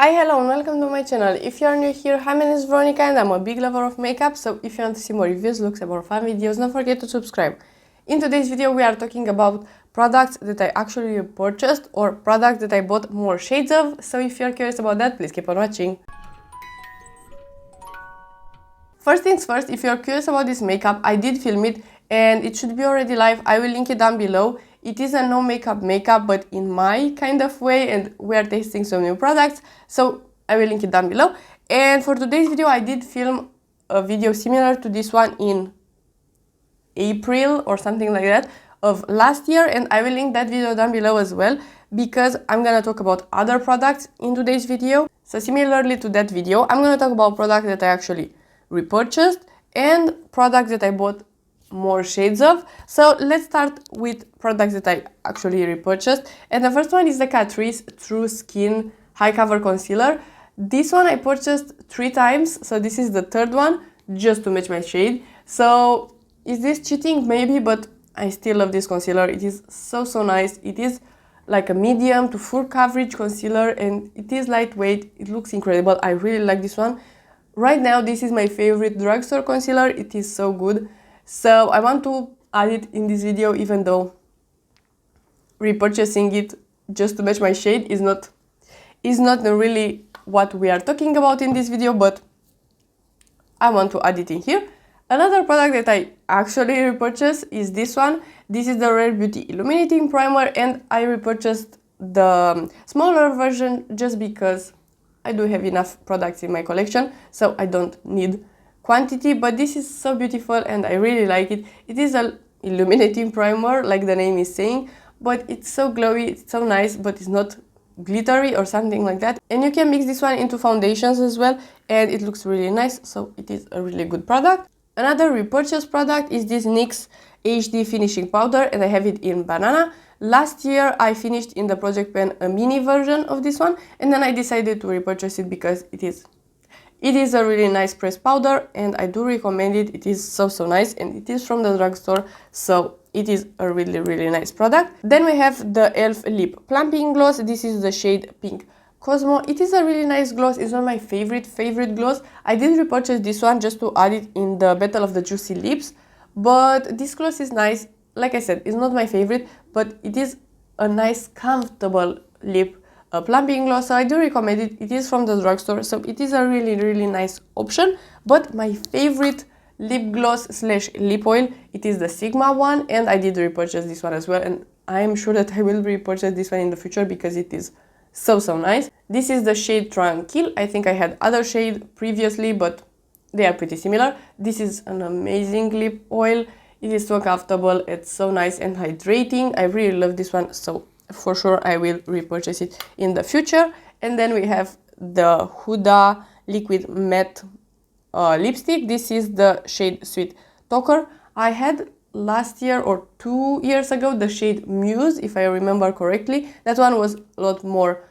Hi, hello and welcome to my channel. If you are new here, hi, my name is Veronica and I'm a big lover of makeup, so if you want to see more reviews, looks and more fun videos, don't forget to subscribe. In today's video we are talking about products that I actually purchased or products that I bought more shades of, so if you are curious about that, please keep on watching. First things first, if you are curious about this makeup, I did film it and it should be already live. I will link it down below. It is a no makeup, but in my kind of way, and we are testing some new products, so I will link it down below. And for today's video, I did film a video similar to this one in April or something like that of last year, and I will link that video down below as well because I'm gonna talk about other products in today's video. So similarly to that video, I'm gonna talk about products that I actually repurchased and products that I bought more shades of. So let's start with products that I actually repurchased, and the first one is the Catrice True Skin High Cover Concealer. This one I purchased 3 times, so this is the third one just to match my shade. So is this cheating? Maybe, but I still love this concealer. It is so nice. It is like a medium to full coverage concealer and it is lightweight. It looks incredible. I really like this one. Right now this is my favorite drugstore concealer. It is so good. So I want to add it in this video, even though repurchasing it just to match my shade is not really what we are talking about in this video, but I want to add it in here. Another product that I actually repurchased is this one. This is the Rare Beauty Illuminating Primer, and I repurchased the smaller version just because I do have enough products in my collection, so I don't need quantity, but this is so beautiful and I really like it. It is an illuminating primer, like the name is saying, but it's so glowy, it's so nice, but it's not glittery or something like that. And you can mix this one into foundations as well, and it looks really nice, so it is a really good product. Another repurchased product is this NYX HD Finishing Powder, and I have it in Banana. Last year I finished in the Project Pen a mini version of this one, and then I decided to repurchase it because it is a really nice pressed powder and I do recommend it. It is so nice and it is from the drugstore, so it is a really nice product. Then we have the e.l.f. Lip Plumping Gloss. This is the shade Pink Cosmo. It is a really nice gloss. It's one of my favorite gloss. I did repurchase this one just to add it in the Battle of the Juicy Lips, but this gloss is nice. Like I said, it's not my favorite, but it is a nice comfortable lip plumping gloss, so I do recommend it. It is from the drugstore, so it is a really nice option. But my favorite lip gloss slash lip oil, it is the Sigma one, and I did repurchase this one as well, and I am sure that I will repurchase this one in the future because it is so nice. This is the shade Tranquil. I think I had other shade previously, but they are pretty similar. This is an amazing lip oil. It is so comfortable, it's so nice and hydrating. I really love this one, so for sure I will repurchase it in the future. And then we have the Huda Liquid Matte lipstick. This is the shade Sweet Talker. I had last year or 2 years ago the shade Muse, if I remember correctly. That one was a lot more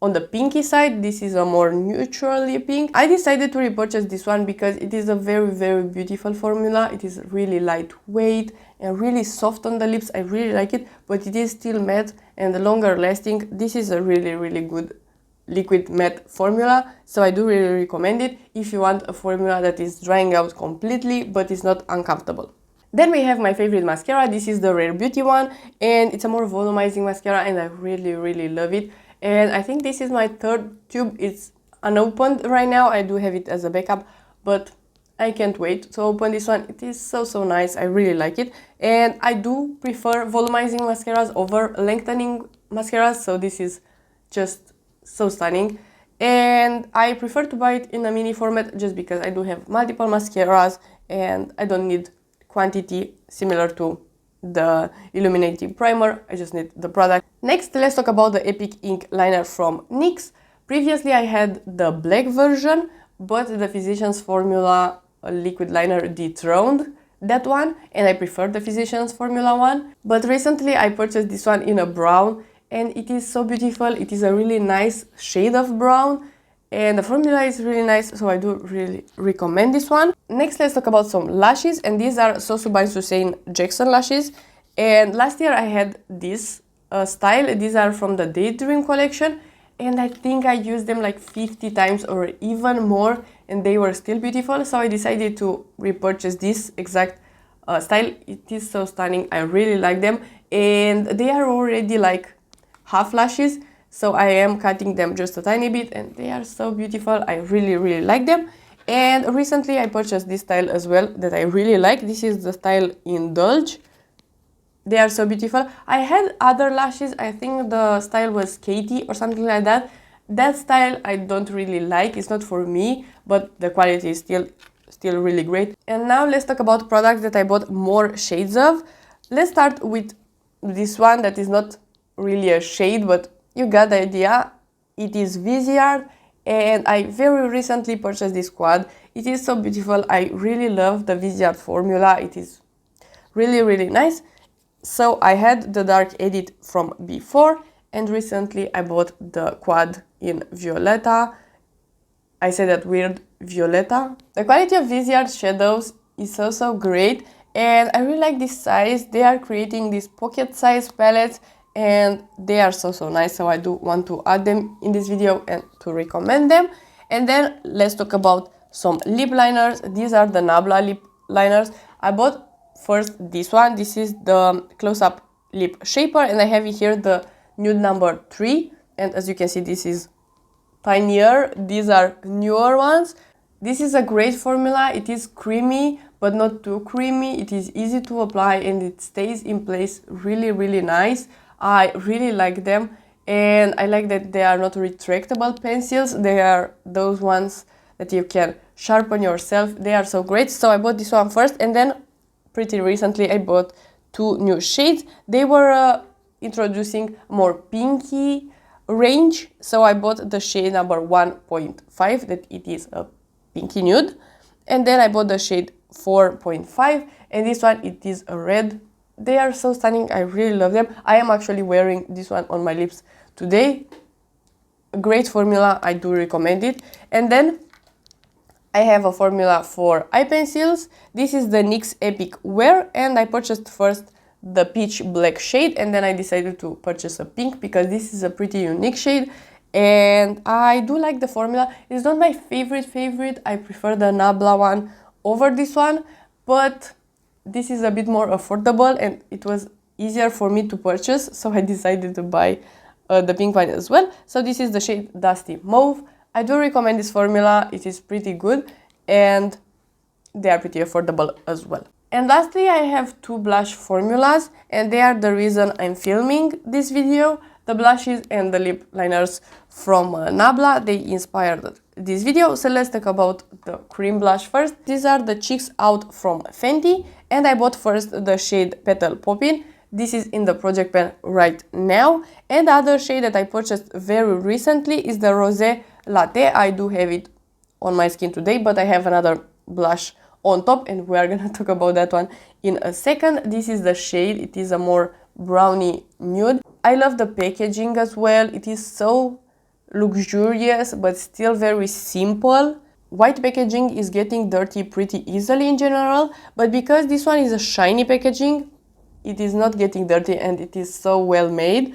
on the pinky side. This is a more neutrally pink. I decided to repurchase this one because it is a very beautiful formula. It is really lightweight and really soft on the lips. I really like it, but it is still matte and longer lasting. This is a really good liquid matte formula, so I do really recommend it if you want a formula that is drying out completely but is not uncomfortable. Then we have my favorite mascara. This is the Rare Beauty one, and it's a more volumizing mascara and I really love it. And I think this is my third tube. It's unopened right now. I do have it as a backup, but I can't wait to open this one. It is so nice. I really like it. And I do prefer volumizing mascaras over lengthening mascaras, so this is just so stunning. And I prefer to buy it in a mini format just because I do have multiple mascaras and I don't need quantity similar to the illuminating primer. I just need the product. Next, let's talk about the Epic Ink liner from NYX. Previously I had the black version, but the Physicians Formula liquid liner dethroned that one and I prefer the Physicians Formula one. But recently I purchased this one in a brown and it is so beautiful. It is a really nice shade of brown and the formula is really nice, so I do really recommend this one. Next, let's talk about some lashes, and these are Sosu by Suzanne Jackson lashes. And last year I had this style. These are from the Daydream collection, and I think I used them like 50 times or even more, and they were still beautiful. So I decided to repurchase this exact style. It is so stunning. I really like them, and they are already like half lashes, so I am cutting them just a tiny bit, and they are so beautiful. I really like them. And recently I purchased this style as well that I really like. This is the style Indulge. They are so beautiful. I had other lashes, I think the style was Katie or something like that. That style I don't really like, it's not for me, but the quality is still really great. And now let's talk about products that I bought more shades of. Let's start with this one that is not really a shade, but you got the idea. It is Viseard, and I very recently purchased this quad. It is so beautiful. I really love the Viseard formula. It is really nice. So I had the dark edit from before, and recently I bought the quad in Violetta. I say that weird, Violetta. The quality of Viseard shadows is so great, and I really like this size. They are creating these pocket size palettes, and they are so nice. So I do want to add them in this video and to recommend them. And then let's talk about some lip liners. These are the Nabla lip liners. I bought first this one. This is the close-up lip shaper, and I have here the Nude number 3, and as you can see, this is tinier. These are newer ones. This is a great formula. It is creamy but not too creamy. It is easy to apply, and it stays in place really nice. I really like them, and I like that they are not retractable pencils. They are those ones that you can sharpen yourself. They are so great. So I bought this one first, and then pretty recently I bought two new shades. They were introducing more pinky range, so I bought the shade number 1.5, that it is a pinky nude, and then I bought the shade 4.5, and this one, it is a red. They are so stunning. I really love them. I am actually wearing this one on my lips today. A great formula. I do recommend it. And then I have a formula for eye pencils. This is the NYX Epic Wear, and I purchased first the peach black shade, and then I decided to purchase a pink because this is a pretty unique shade, and I do like the formula. It's not my favorite. I prefer the Nabla one over this one, but this is a bit more affordable and it was easier for me to purchase, so I decided to buy the pink one as well. So this is the shade Dusty Mauve. I do recommend this formula. It is pretty good, and they are pretty affordable as well. And lastly, I have two blush formulas, and they are the reason I'm filming this video. The blushes and the lip liners from Nabla, they inspired this video. So let's talk about the cream blush first. These are the Cheecks Out from Fenty, and I bought first the shade Petal Poppin. This is in the project pan right now. And the other shade that I purchased very recently is the Rosé Latte. I do have it on my skin today, but I have another blush on top, and we are gonna talk about that one in a second. This is the shade. It is a more brownie nude. I love the packaging as well. It is so luxurious but still very simple. White packaging is getting dirty pretty easily in general, but because this one is a shiny packaging, it is not getting dirty, and it is so well made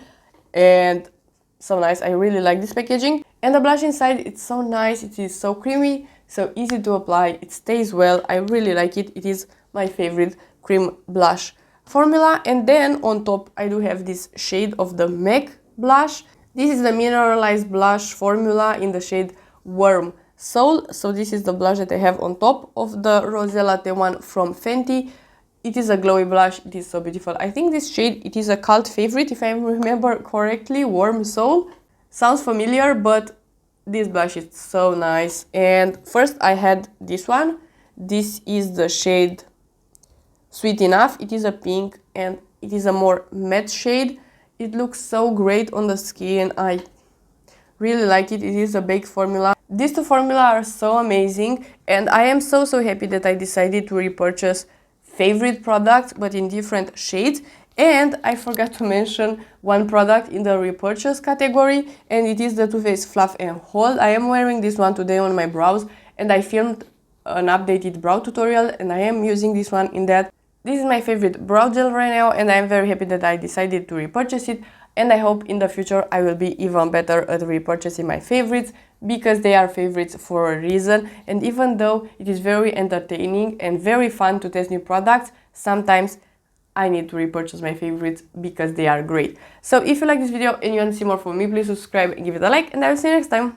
and so nice. I really like this packaging. And the blush inside, it's so nice. It is so creamy, so easy to apply. It stays well. I really like it. It is my favorite cream blush formula. And then on top I do have this shade of the MAC blush. This is the Mineralize blush formula in the shade Warm Soul. So this is the blush that I have on top of the Rosé Latte one from Fenty. It is a glowy blush. It is so beautiful. I think this shade, it is a cult favorite, if I remember correctly. Warm Soul sounds familiar, but this blush is so nice. And first I had this one. This is the shade Sweet Enough. It is a pink, and it is a more matte shade. It looks so great on the skin. I really like it. It is a baked formula. These two formulas are so amazing, and I am so happy that I decided to repurchase favorite products, but in different shades. And I forgot to mention one product in the repurchase category, and it is the Too Faced Fluff and Hold. I am wearing this one today on my brows, and I filmed an updated brow tutorial, and I am using this one in that. This is my favorite brow gel right now, and I am very happy that I decided to repurchase it. and I hope in the future I will be even better at repurchasing my favorites, because they are favorites for a reason. And even though it is very entertaining and very fun to test new products, sometimes I need to repurchase my favorites because they are great. So if you like this video and you want to see more from me, please subscribe and give it a like, and I will see you next time.